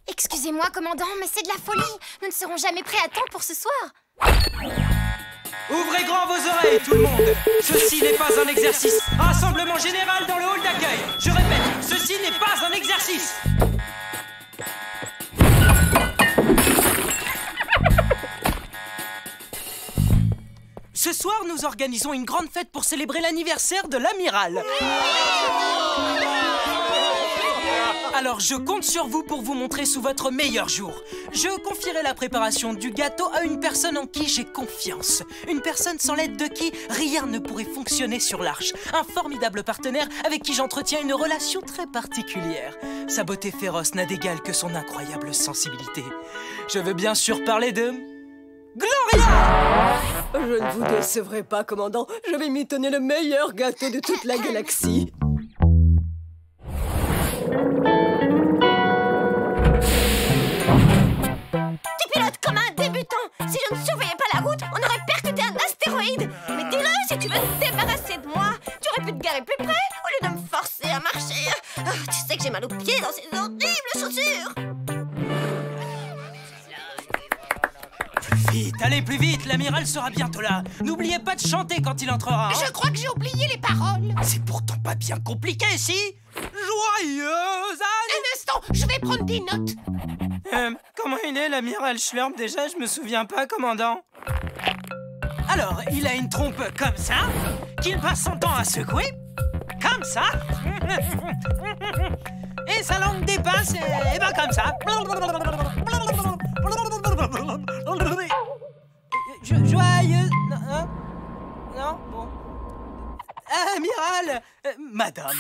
C: Excusez-moi, commandant, mais c'est de la folie. Nous ne serons jamais prêts à temps pour ce soir.
B: Ouvrez grand vos oreilles, tout le monde. Ceci n'est pas un exercice. Rassemblement général dans le hall d'accueil. Je répète, ceci n'est pas un exercice. Ce soir, nous organisons une grande fête pour célébrer l'anniversaire de l'amiral. Alors, je compte sur vous pour vous montrer sous votre meilleur jour. Je confierai la préparation du gâteau à une personne en qui j'ai confiance. Une personne sans l'aide de qui rien ne pourrait fonctionner sur l'Arche. Un formidable partenaire avec qui j'entretiens une relation très particulière. Sa beauté féroce n'a d'égal que son incroyable sensibilité. Je veux bien sûr parler de... Gloria!
O: Je ne vous décevrai pas, commandant. Je vais mitonner le meilleur gâteau de toute la galaxie.
C: Tu pilotes comme un débutant. Si je ne surveillais pas la route, on aurait percuté un astéroïde. Mais dis-le, si tu veux te débarrasser de moi, tu aurais pu te garer plus près au lieu de me forcer à marcher. Oh, tu sais que j'ai mal aux pieds dans ces horribles chaussures.
B: Vite, allez plus vite, l'amiral sera bientôt là. N'oubliez pas de chanter quand il entrera. Hein.
J: Je crois que j'ai oublié les paroles.
B: C'est pourtant pas bien compliqué, si. Joyeuse
J: Un instant, je vais prendre des notes.
B: Comment il est, l'amiral Schlurp, déjà? Je me souviens pas, commandant. Alors, il a une trompe comme ça, qu'il passe son temps à secouer, comme ça. Et sa langue dépasse, et ben comme ça. Joyeuse... Non, non, bon... Amiral... Madame...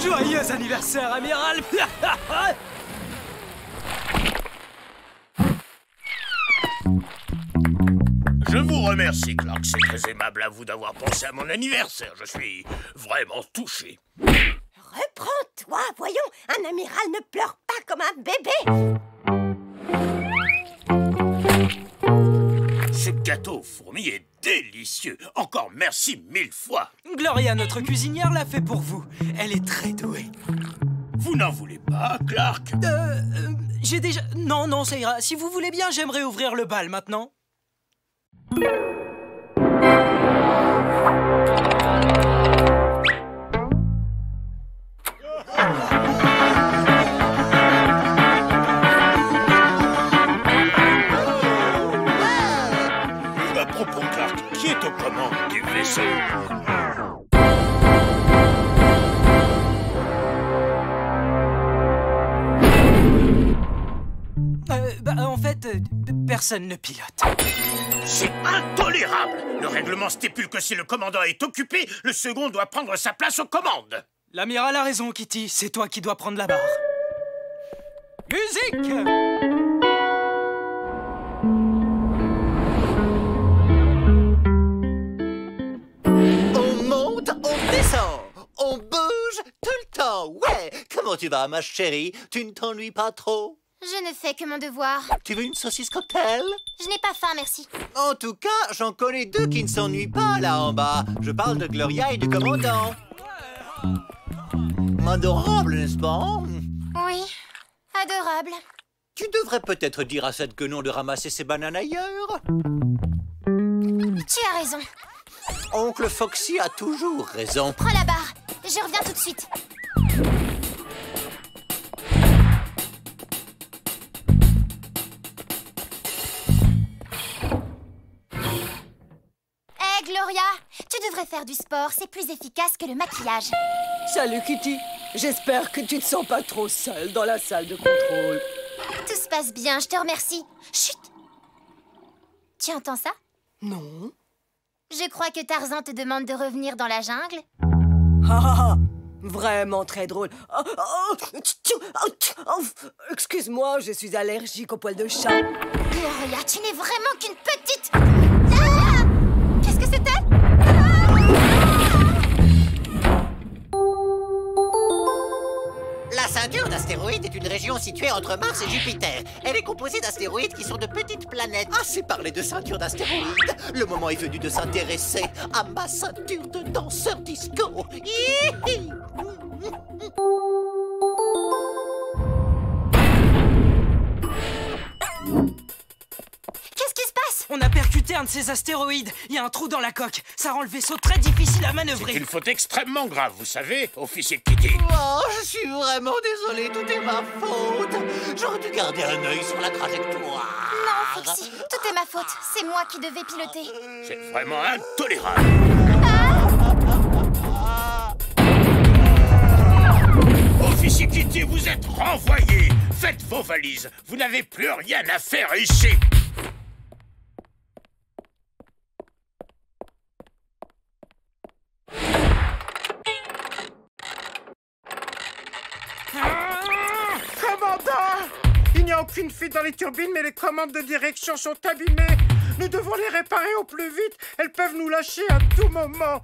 B: Joyeux anniversaire, amiral!
N: Je vous remercie, Clark. C'est très aimable à vous d'avoir pensé à mon anniversaire. Je suis vraiment touché.
C: Reprends-toi, voyons. Un amiral ne pleure pas comme un bébé.
N: Ce gâteau aux fourmis est délicieux. Encore merci 1000 fois.
B: Gloria, notre cuisinière, l'a fait pour vous. Elle est très douée.
N: Vous n'en voulez pas, Clark?
B: J'ai déjà... Non, non, ça ira. Si vous voulez bien, j'aimerais ouvrir le bal maintenant.
N: À propos, Clark, qui est aux commandes du vaisseau?
B: En fait, personne ne pilote.
N: C'est intolérable! Le règlement stipule que si le commandant est occupé, le second doit prendre sa place aux commandes.
B: L'amiral a raison, Kitty. C'est toi qui dois prendre la barre. Musique!
D: On monte, on descend, on bouge tout le temps. Ouais! Comment tu vas, ma chérie? Tu ne t'ennuies pas trop?
C: Je ne fais que mon devoir.
D: Tu veux une saucisse cocktail?
C: Je n'ai pas faim, merci.
D: En tout cas, j'en connais deux qui ne s'ennuient pas là en bas. Je parle de Gloria et du commandant. Adorable, n'est-ce pas?
C: Oui, adorable.
D: Tu devrais peut-être dire à cette guenon de ramasser ses bananes ailleurs.
C: Tu as raison.
D: Oncle Foxy a toujours raison.
C: Prends la barre. Je reviens tout de suite. Hé, Gloria, tu devrais faire du sport. C'est plus efficace que le maquillage.
O: Salut Kitty. J'espère que tu te sens pas trop seule dans la salle de contrôle.
C: Tout se passe bien, je te remercie. Chut! Tu entends ça?
O: Non.
C: Je crois que Tarzan te demande de revenir dans la jungle.
O: Ah, vraiment très drôle. Excuse-moi, je suis allergique aux poils de chat.
C: Gloria, tu n'es vraiment qu'une petite... Ah! Qu'est-ce que c'était?
A: La ceinture d'astéroïdes est une région située entre Mars et Jupiter. Elle est composée d'astéroïdes qui sont de petites planètes.
D: Assez parlé de ceinture d'astéroïdes. Le moment est venu de s'intéresser à ma ceinture de danseur disco. Hihi.
C: Qu'est-ce qui se passe?
B: On a percuté un de ces astéroïdes. Il y a un trou dans la coque. Ça rend le vaisseau très difficile à manœuvrer.
N: C'est une faute extrêmement grave, vous savez, officier Kitty.
D: Oh, je suis vraiment désolé, tout est ma faute. J'aurais dû garder un œil sur la trajectoire.
C: Non, Foxy, tout est ma faute. C'est moi qui devais piloter.
N: C'est vraiment intolérable. Officier Kitty, vous êtes renvoyé. Faites vos valises. Vous n'avez plus rien à faire ici.
F: Commandant! Il n'y a aucune fuite dans les turbines, mais les commandes de direction sont abîmées. Nous devons les réparer au plus vite. Elles peuvent nous lâcher à tout moment.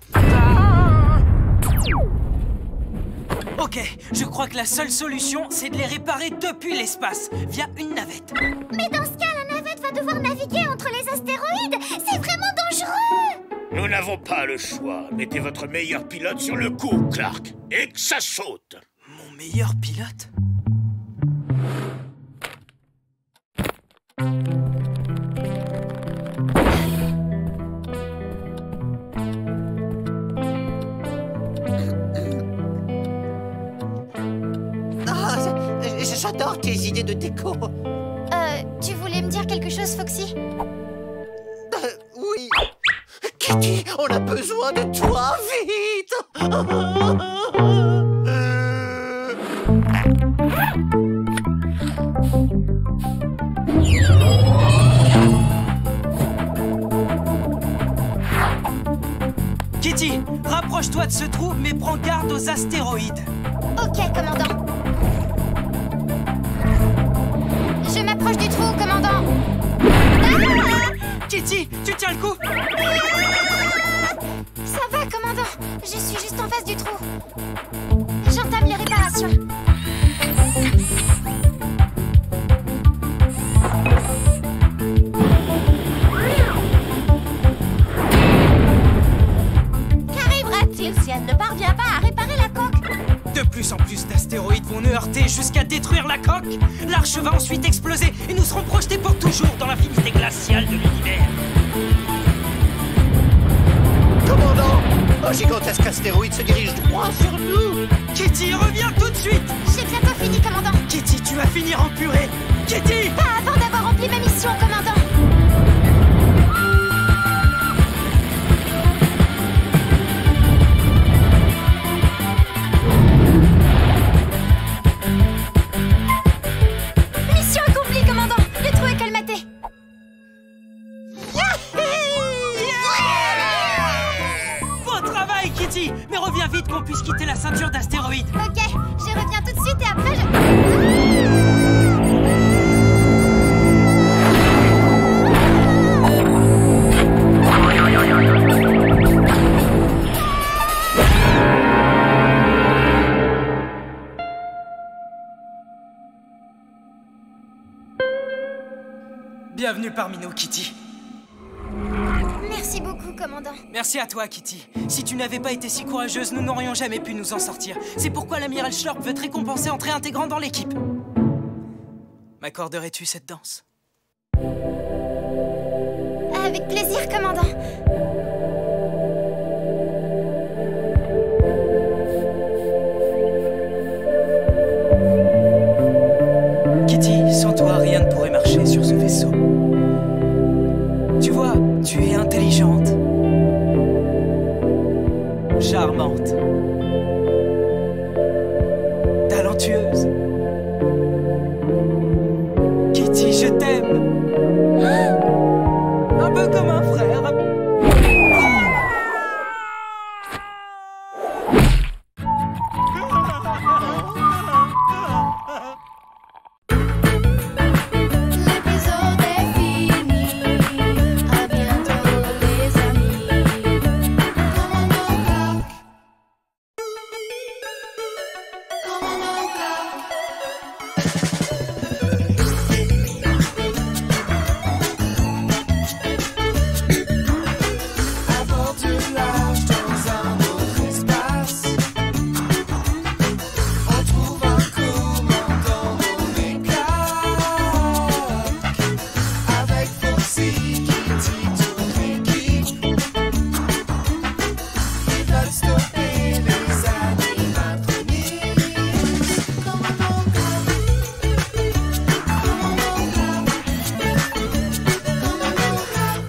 B: Ok, je crois que la seule solution, c'est de les réparer depuis l'espace, via une navette.
C: Mais dans ce cas, la navette va devoir naviguer entre les astéroïdes. C'est vraiment dangereux.
N: Nous n'avons pas le choix. Mettez votre meilleur pilote sur le coup, Clark, et que ça saute.
B: Mon meilleur pilote?
A: J'adore tes idées de déco.
C: Tu voulais me dire quelque chose, Foxy?
A: Oui. Kitty, on a besoin de toi, vite.
B: Kitty, rapproche-toi de ce trou, mais prends garde aux astéroïdes.
C: Ok, commandant. Je m'approche du trou, commandant.
B: Kitty, tu tiens le coup?
C: Ça va, commandant. Je suis juste en face du trou. J'entame les réparations. Qu'arrivera-t-il si elle ne parvient pas à réparer la coque?
B: De plus en plus d'astéroïdes vont nous heurter jusqu'à détruire la coque. L'arche va ensuite exploser et nous serons projetés pour toujours dans l'infinité glaciale de l'univers.
D: Commandant, un gigantesque astéroïde se dirige droit sur nous.
B: Kitty, reviens tout de suite.
C: J'ai bientôt fini, commandant.
B: Kitty, tu vas finir en purée. Kitty!
C: Pas avant d'avoir rempli ma mission, commandant. Mission accomplie, commandant. Le trou est colmaté.
B: Bon travail, Kitty. Mais reviens vite qu'on puisse quitter la ceinture d'astéroïdes.
C: Ok, je reviens tout de suite et après je...
B: Bienvenue parmi nous, Kitty.
C: Merci beaucoup, commandant.
B: Merci à toi, Kitty. Si tu n'avais pas été si courageuse, nous n'aurions jamais pu nous en sortir. C'est pourquoi l'amiral Schlorp veut te récompenser en te réintégrant dans l'équipe. M'accorderais-tu cette danse?
C: Avec plaisir, commandant.
B: Kitty, sans toi, rien ne pourrait marcher sur ce vaisseau. Tu vois, tu es intelligente, charmante, talentueuse. Kitty, je t'aime. Un peu comme un frère.
M: L'épisode est fini. À bientôt, les amis. Commandant Clark. Commandant Clark. À bord du large dans un autre espace, on trouve un commandant nommé Clark. Avec Foxy, Kitty, toute l'équipe, ils veulent stopper les animatroniques. Commandant Clark. Commandant Clark. Commandant Clark.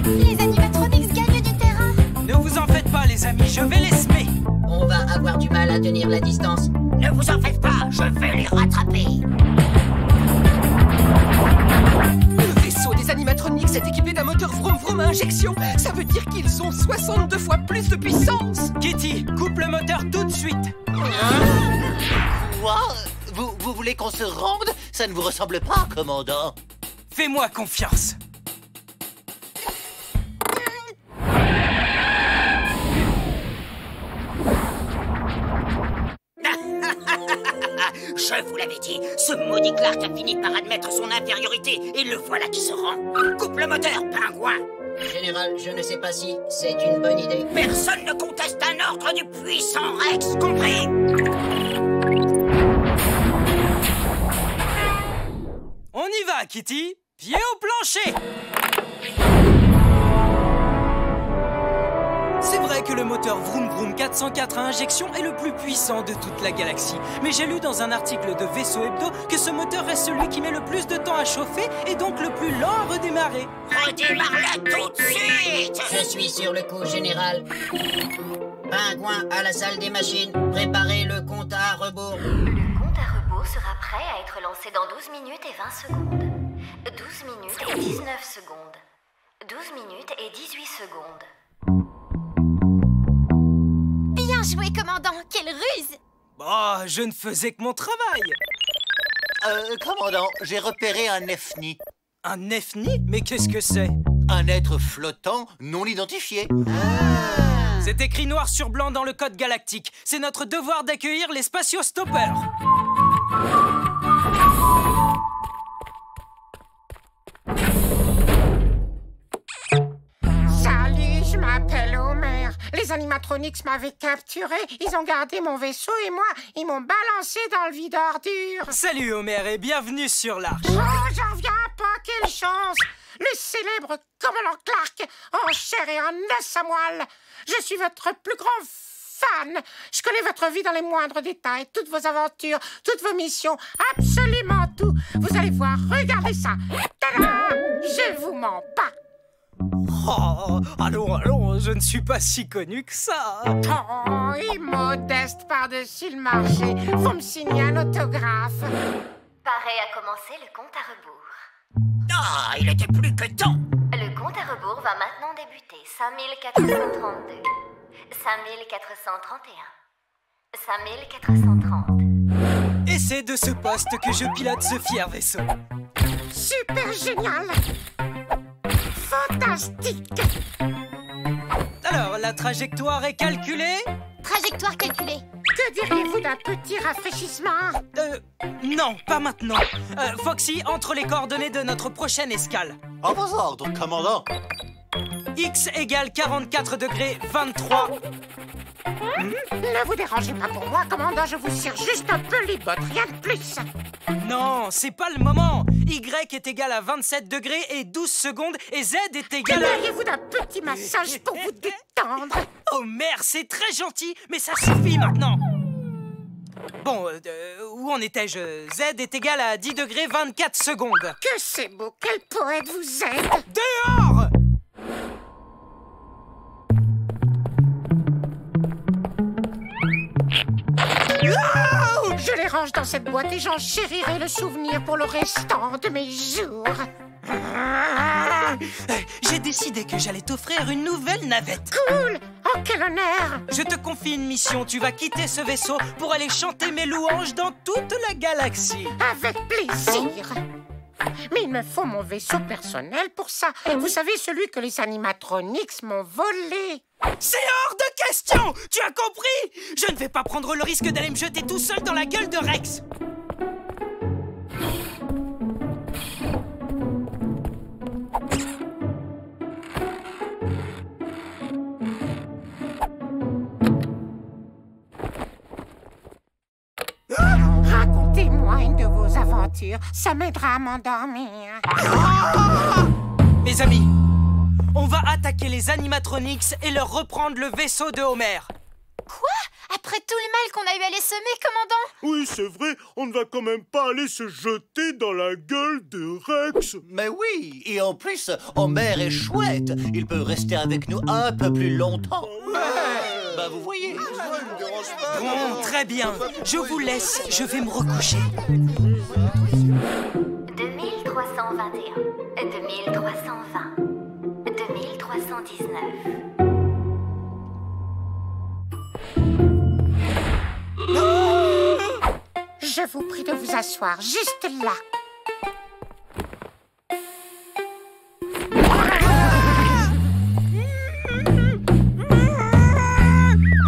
C: Les animatronics gagnent du terrain.
B: Ne vous en faites pas, les amis, je vais les semer.
H: On va avoir du mal à tenir la distance.
G: Ne vous en faites pas, je vais les rattraper.
K: Le vaisseau des animatronics est équipé d'un moteur vroom vroom à injection. Ça veut dire qu'ils ont 62 fois plus de puissance.
B: Kitty, coupe le moteur tout de suite.
A: Quoi? Vous voulez qu'on se rende? Ça ne vous ressemble pas, commandant.
B: Fais-moi confiance.
G: Je vous l'avais dit, ce maudit Clark a fini par admettre son infériorité et le voilà qui se rend. Coupe le moteur, pingouin.
H: Général, je ne sais pas si c'est une bonne idée.
G: Personne ne conteste un ordre du puissant Rex, compris?
B: On y va, Kitty. Pied au plancher. C'est vrai que le moteur Vroom Vroom 404 à injection est le plus puissant de toute la galaxie. Mais j'ai lu dans un article de Vaisseau Hebdo que ce moteur est celui qui met le plus de temps à chauffer et donc le plus lent à redémarrer.
G: Redémarre-le tout de suite.
H: Je suis sur le coup, général. Pingouin à la salle des machines. Préparez le compte à rebours.
P: Le compte à rebours sera prêt à être lancé dans 12 minutes et 20 secondes. 12 minutes et 19 secondes. 12 minutes et 18 secondes.
C: Bien joué, commandant. Quelle ruse!
B: Oh, je ne faisais que mon travail.
A: Commandant, j'ai repéré un Nefni.
B: Un Nefni? Mais qu'est-ce que c'est?
A: Un être flottant non identifié.
B: C'est écrit noir sur blanc dans le code galactique. C'est notre devoir d'accueillir les spatio-stoppers.
J: Salut, je m'appelle Homer. Les animatronics m'avaient capturé, ils ont gardé mon vaisseau et moi, ils m'ont balancé dans le vide ordure.
B: Salut Homer et bienvenue sur l'Arche.
J: Oh, j'en reviens pas, quelle chance! Le célèbre commandant Clark, en chair et en os à moelle. Je suis votre plus grand fan. Je connais votre vie dans les moindres détails, toutes vos aventures, toutes vos missions, absolument tout. Vous allez voir, regardez ça. Tada! Je vous mens pas.
B: Oh, allons, je ne suis pas si connu que ça.
J: Oh, immodeste par-dessus le marché. Faut me signer un autographe.
P: Pareil à commencer le compte à rebours.
G: Ah, il était plus que temps.
P: Le compte à rebours va maintenant débuter. 5432, 5431, 5430.
B: Et c'est de ce poste que je pilote ce fier vaisseau.
J: Super génial. Fantastique.
B: Alors, la trajectoire est calculée?
J: Trajectoire calculée. Que diriez-vous d'un petit rafraîchissement?
B: Non, pas maintenant. Foxy, entre les coordonnées de notre prochaine escale.
D: À vos ordres, commandant.
B: X égale 44 degrés 23.
J: Ne vous dérangez pas pour moi, commandant, je vous serre juste un peu les bottes, rien de plus.
B: Non, c'est pas le moment. Y est égal à 27 degrés et 12 secondes et Z est égal à...
J: Diriez-vous d'un petit massage pour vous détendre?
B: Oh merde, c'est très gentil, mais ça suffit maintenant. Bon, où en étais-je? Z est égal à 10 degrés 24 secondes.
J: Que c'est beau, quel poète vous êtes.
B: Dehors!
J: Je les range dans cette boîte et j'en chérirai le souvenir pour le restant de mes jours.
B: J'ai décidé que j'allais t'offrir une nouvelle navette.
J: Cool! Oh, quel honneur!
B: Je te confie une mission. Tu vas quitter ce vaisseau pour aller chanter mes louanges dans toute la galaxie.
J: Avec plaisir! Mais il me faut mon vaisseau personnel pour ça. Vous savez, celui que les animatronics m'ont volé.
B: C'est hors de question! Tu as compris? Je ne vais pas prendre le risque d'aller me jeter tout seul dans la gueule de Rex.
J: Racontez-moi une de vos aventures, ça m'aidera à m'endormir.
B: Mes amis, on va attaquer les animatronics et leur reprendre le vaisseau de Homer.
C: Quoi? Après tout le mal qu'on a eu à les semer, commandant?
N: Oui, c'est vrai, on ne va quand même pas aller se jeter dans la gueule de Rex.
D: Mais oui, et en plus, Homer est chouette. Il peut rester avec nous un peu plus longtemps. Bah, vous voyez.
B: Bon, très bien. Je vous laisse, je vais me recoucher.
P: 2321, 2320, 2319.
J: Je vous prie de vous asseoir juste là.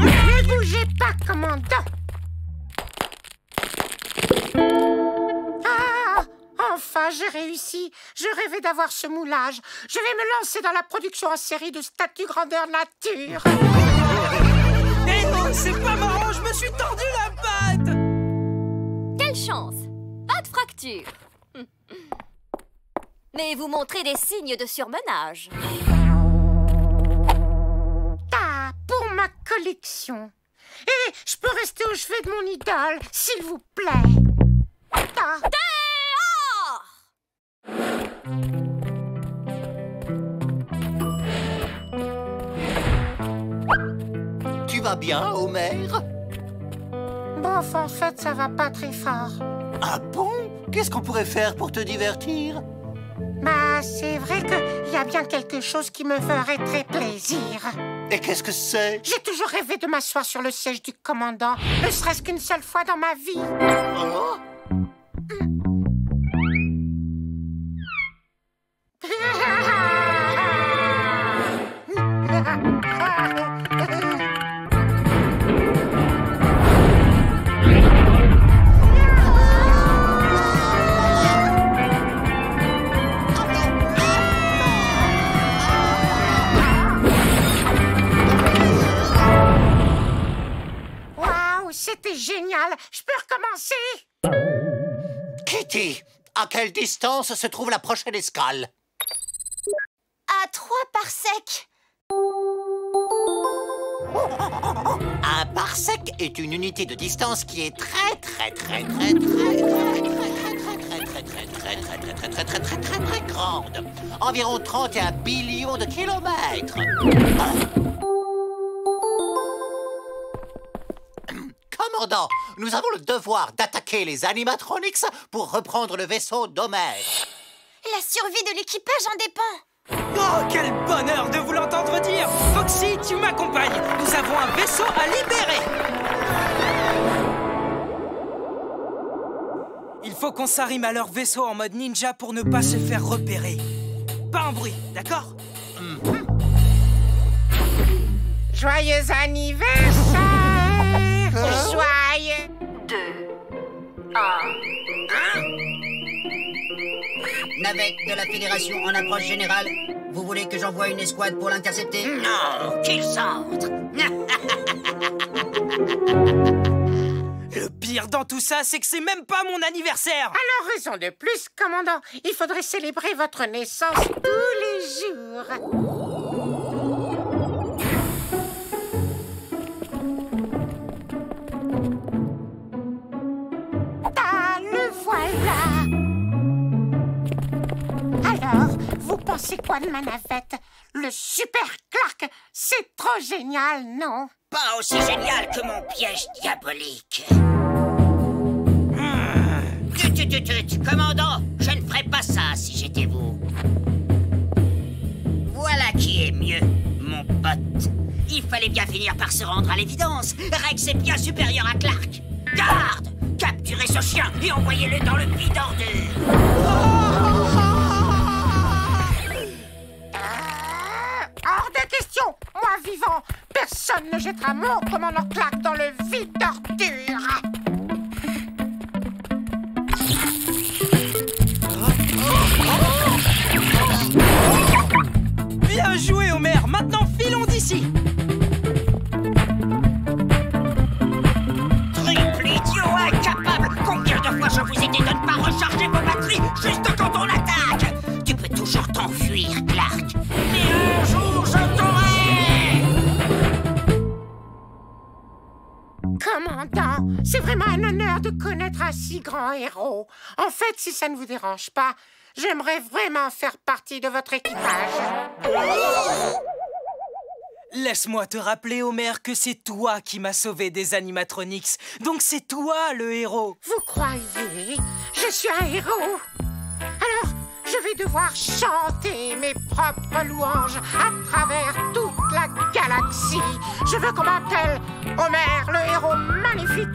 J: Ne bougez pas, commandant. Ah, enfin, j'ai réussi. Je rêvais d'avoir ce moulage. Je vais me lancer dans la production en série de statues grandeur nature.
B: Eh non, c'est pas marrant, je me suis tordu la patte.
C: Quelle chance! Pas de fracture. Mais vous montrez des signes de surmenage.
J: Ah, pour ma collection. Et je peux rester au chevet de mon idole, s'il vous plaît. Ah.
D: Tu vas bien, Homer?
J: Bof, en fait, ça va pas très fort.
D: Ah bon? Qu'est-ce qu'on pourrait faire pour te divertir?
J: Bah, c'est vrai qu'il y a bien quelque chose qui me ferait très plaisir.
D: Et qu'est-ce que c'est?
J: J'ai toujours rêvé de m'asseoir sur le siège du commandant, ne serait-ce qu'une seule fois dans ma vie.
D: Oh?
J: C'était génial. Je peux recommencer?
D: Kitty, à quelle distance se trouve la prochaine escale?
C: À 3 parsecs.
A: Un parsec est une unité de distance qui est très grande. Environ 31 billions de kilomètres. Commandant, nous avons le devoir d'attaquer les animatronics pour reprendre le vaisseau d'Homer.
C: La survie de l'équipage en dépend.
B: Oh, quel bonheur de vous l'entendre dire! Foxy, tu m'accompagnes. Nous avons un vaisseau à libérer. Il faut qu'on s'arrime à leur vaisseau en mode ninja pour ne pas se faire repérer. Pas un bruit, d'accord?
J: Joyeux anniversaire. Joyeux.
P: 2, 1.
H: Navette de la Fédération en approche générale. Vous voulez que j'envoie une escouade pour l'intercepter?
G: Non, qu'il s'entre.
B: Le pire dans tout ça, c'est que c'est même pas mon anniversaire.
J: Alors, raison de plus, commandant. Il faudrait célébrer votre naissance tous les jours. Alors, vous pensez quoi de ma navette? Le super Clark, c'est trop génial, non?
G: Pas aussi génial que mon piège diabolique. Commandant, je ne ferais pas ça si j'étais vous. Voilà qui est mieux, mon pote. Il fallait bien finir par se rendre à l'évidence. Rex est bien supérieur à Clark. Garde! Capturez ce chien et envoyez-le dans le puits d'ordures.
J: Hors de question! Moi vivant, personne ne jettera mon commandant Clark dans le vide d'ordures.
B: Bien joué, Homer. Maintenant, filons d'ici.
G: Triple idiot incapable! Combien de fois je vous ai dit de ne pas recharger vos batteries juste quand on attaque? Tu peux toujours t'enfuir, Clark. Mais un jour, je t'aurai!
J: Commandant, c'est vraiment un honneur de connaître un si grand héros. En fait, si ça ne vous dérange pas, j'aimerais vraiment faire partie de votre équipage.
B: Laisse-moi te rappeler, Homer, que c'est toi qui m'as sauvé des animatronics. Donc c'est toi le héros.
J: Vous croyez? Je suis un héros. Alors, je vais devoir chanter mes propres louanges à travers toute la galaxie. Je veux qu'on m'appelle Homer, le héros magnifique.